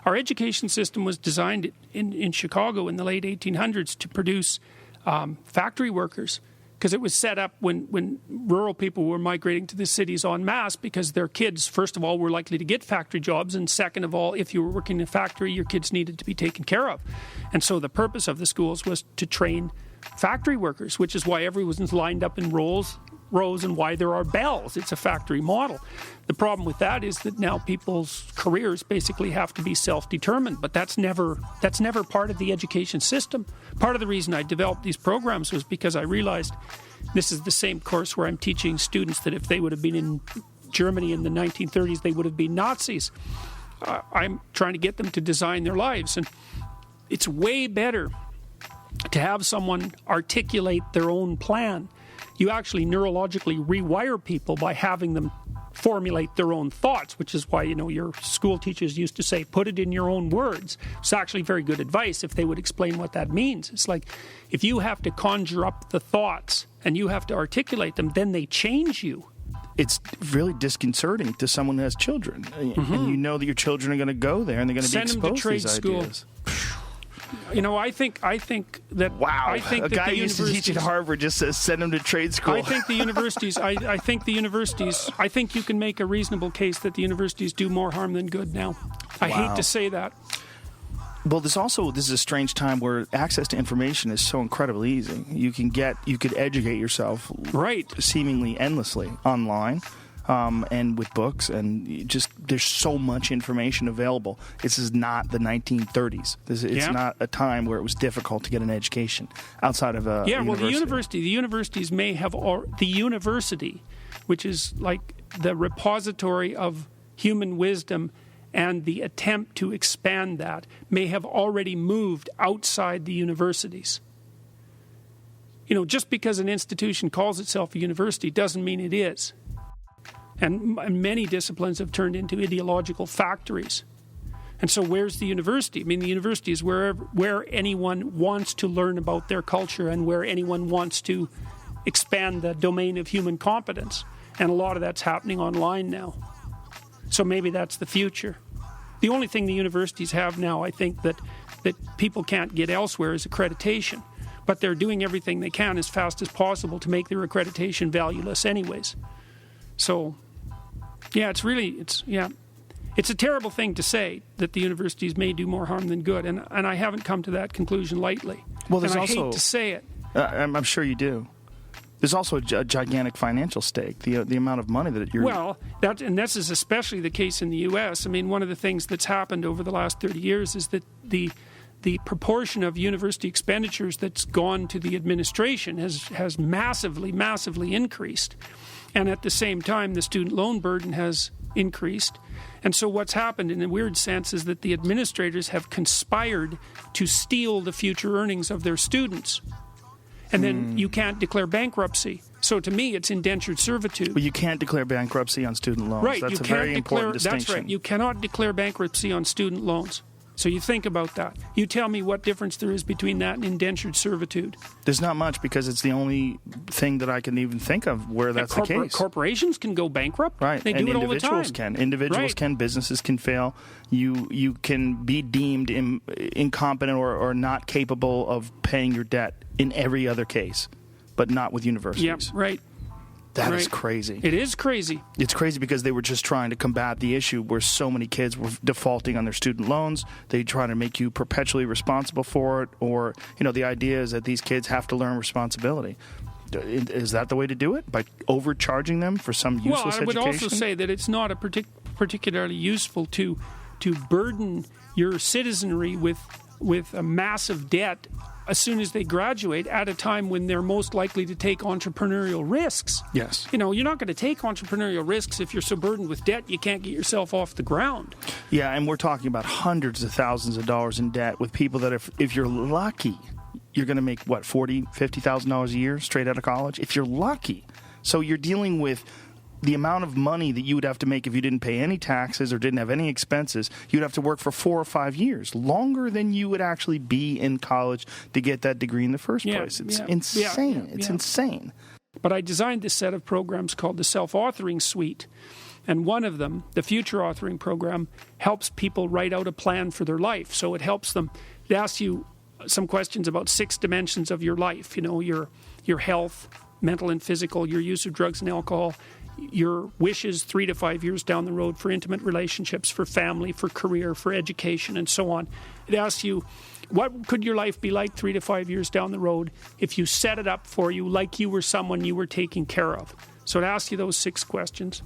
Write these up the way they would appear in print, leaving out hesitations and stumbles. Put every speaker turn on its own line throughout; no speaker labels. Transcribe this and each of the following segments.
Our education system was designed in Chicago in the late 1800s to produce factory workers, because it was set up when rural people were migrating to the cities en masse, because their kids, first of all, were likely to get factory jobs, and second of all, if you were working in a factory, your kids needed to be taken care of. And so the purpose of the schools was to train factory workers, which is why everyone's lined up in rows and why there are bells. It's a factory model. The problem with that is that now people's careers basically have to be self-determined, but that's never part of the education system. Part of the reason I developed these programs was because I realized this is the same course where I'm teaching students that if they would have been in Germany in the 1930s, they would have been Nazis. I'm trying to get them to design their lives, and it's way better to have someone articulate their own plan. You actually neurologically rewire people by having them formulate their own thoughts, which is why, your school teachers used to say, put it in your own words. It's actually very good advice if they would explain what that means. It's like, if you have to conjure up the thoughts and you have to articulate them, then they change you.
It's really disconcerting to someone who has children. Mm-hmm. And you know that your children are going to go there and they're going to be exposed to these ideas.
I think that.
Wow!
I think
a
that
guy
the
used to teach at Harvard just says send him to trade school.
I think the universities. I think you can make a reasonable case that the universities do more harm than good now. I hate to say that.
Well, this is a strange time where access to information is so incredibly easy. You could educate yourself seemingly endlessly online. And with books, and just there's so much information available. This is not the 1930s. It's not a time where it was difficult to get an education outside of a university.
The universities may have, or the university, which is like the repository of human wisdom and the attempt to expand that, may have already moved outside the universities. Just because an institution calls itself a university doesn't mean it is. And many disciplines have turned into ideological factories. And so where's the university? I mean, the university is where anyone wants to learn about their culture and where anyone wants to expand the domain of human competence. And a lot of that's happening online now. So maybe that's the future. The only thing the universities have now, I think, that people can't get elsewhere is accreditation. But they're doing everything they can as fast as possible to make their accreditation valueless anyways. So... yeah, it's a terrible thing to say that the universities may do more harm than good, and I haven't come to that conclusion lightly.
Well,
I hate to say it.
I'm sure you do. There's also a gigantic financial stake, the amount of money that you're...
Well, this is especially the case in the U.S. I mean, one of the things that's happened over the last 30 years is that the proportion of university expenditures that's gone to the administration has massively, massively increased. And at the same time, the student loan burden has increased. And so what's happened in a weird sense is that the administrators have conspired to steal the future earnings of their students. And then you can't declare bankruptcy. So to me, it's indentured servitude.
But you can't declare bankruptcy on student loans.
Right.
That's a very important distinction.
That's right. You cannot declare bankruptcy on student loans. So you think about that. You tell me what difference there is between that and indentured servitude.
There's not much, because it's the only thing that I can even think of where that's the case.
Corporations can go bankrupt.
Right.
They do it all the time.
Individuals can. Businesses can fail. You can be deemed incompetent or not capable of paying your debt in every other case, but not with universities.
Yeah, right.
That is crazy.
It is crazy.
It's crazy because they were just trying to combat the issue where so many kids were defaulting on their student loans. They try to make you perpetually responsible for it, or the idea is that these kids have to learn responsibility. Is that the way to do it? By overcharging them for some useless education?
Well, I would also say that it's not particularly useful to burden your citizenry with a massive debt as soon as they graduate at a time when they're most likely to take entrepreneurial risks.
Yes.
You're not going to take entrepreneurial risks if you're so burdened with debt you can't get yourself off the ground.
Yeah, and we're talking about hundreds of thousands of dollars in debt with people that if you're lucky, you're going to make, what, $40,000, $50,000 a year straight out of college? If you're lucky. So you're dealing with the amount of money that you would have to make if you didn't pay any taxes or didn't have any expenses. You'd have to work for 4 or 5 years, longer than you would actually be in college to get that degree in the first place. It's insane. It's insane.
But I designed this set of programs called the Self-Authoring Suite. And one of them, the Future Authoring Program, helps people write out a plan for their life. So it helps them. It asks you some questions about 6 dimensions of your life. You know, your health, mental and physical, your use of drugs and alcohol, your wishes 3 to 5 years down the road for intimate relationships, for family, for career, for education, and so on. It asks you, what could your life be like 3 to 5 years down the road if you set it up for you like you were someone you were taking care of? So it asks you those 6 questions.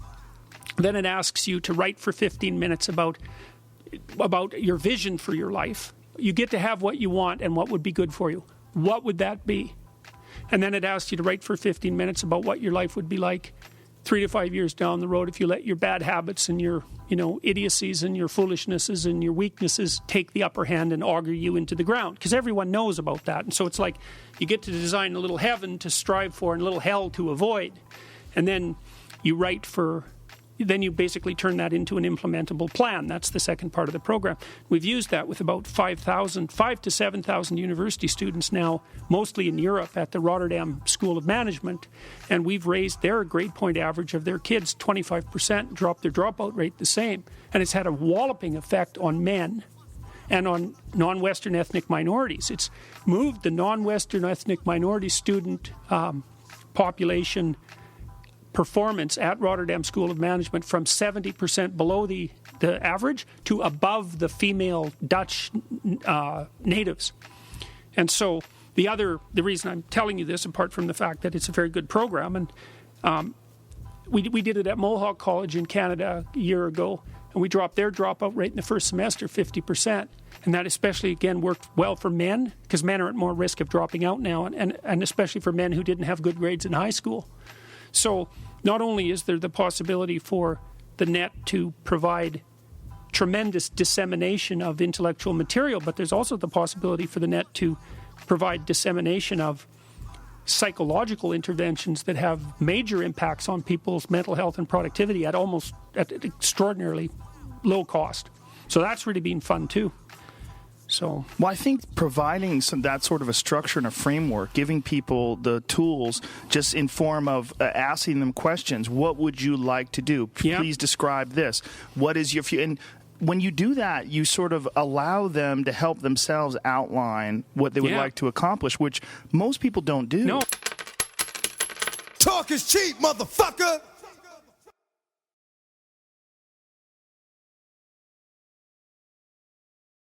Then it asks you to write for 15 minutes about your vision for your life. You get to have what you want and what would be good for you. What would that be? And then it asks you to write for 15 minutes about what your life would be like 3 to 5 years down the road if you let your bad habits and your, idiocies and your foolishnesses and your weaknesses take the upper hand and auger you into the ground. Because everyone knows about that. And so it's like you get to design a little heaven to strive for and a little hell to avoid. And then you write then you basically turn that into an implementable plan. That's the second part of the program. We've used that with about 5,000 to 7,000 university students now, mostly in Europe at the Rotterdam School of Management. And we've raised their grade point average of their kids 25%, dropped their dropout rate the same. And it's had a walloping effect on men and on non-Western ethnic minorities. It's moved the non-Western ethnic minority student population performance at Rotterdam School of Management from 70% below the average to above the female Dutch natives. And so the reason I'm telling you this, apart from the fact that it's a very good program, and we did it at Mohawk College in Canada a year ago, and we dropped their dropout rate in the first semester 50%. And that especially, again, worked well for men, because men are at more risk of dropping out now, and especially for men who didn't have good grades in high school. So not only is there the possibility for the net to provide tremendous dissemination of intellectual material, but there's also the possibility for the net to provide dissemination of psychological interventions that have major impacts on people's mental health and productivity at extraordinarily low cost. So that's really been fun too. So,
well, I think providing that sort of a structure and a framework, giving people the tools just in form of asking them questions. What would you like to do?
Yeah.
Please describe this. What is your future? And when you do that, you sort of allow them to help themselves outline what they would like to accomplish, which most people don't do.
No.
Talk is cheap, motherfucker!